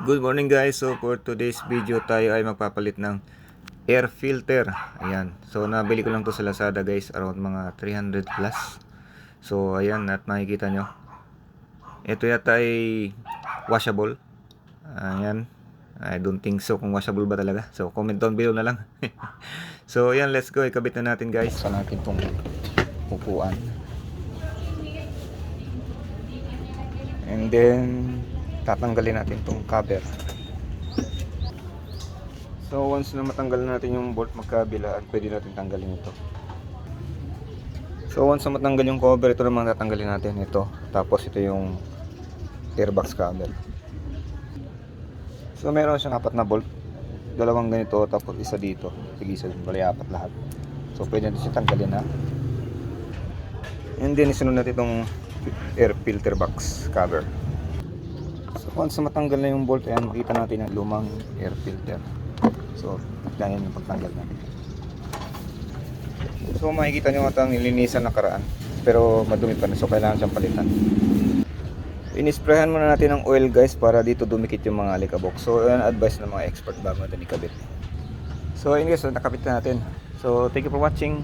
Good morning guys. So for today's video tayo ay magpapalit ng air filter. Ayan. So nabili ko lang to sa Lazada guys, around mga 300 plus. So ayan, at makikita nyo, ito yata ay washable. Ayan. I don't think so kung washable ba talaga. So comment down below na lang. So ayan, let's go. Ikabit na natin guys. Sa natin tong upuan. And then tatanggalin natin tong cover. So once na matanggal natin yung bolt magkabilaan, pwede natin tanggalin ito. So once na matanggal yung cover, ito naman tatanggalin natin ito. Tapos ito yung airbox cover. So meron siyang 4 na bolt. Dalawang ganito, tapos isa dito. Tig-isa, bali 4 lahat. So pwede natin siya tanggalin na. And then isunod natin itong air filter box cover. So once na matanggal na yung bolt, ayan, makita natin ang lumang air filter. So ganyan yung pagtanggal natin. So makikita nyo ata ang nilinisan nakaraan, pero madumi pa na, so kailangan siyang palitan. Inisprayan muna natin ng oil guys para dito dumikit yung mga alikabok. So yan advice ng mga expert bago natin ikabit. So ayun guys, so nakabit na natin. So thank you for watching.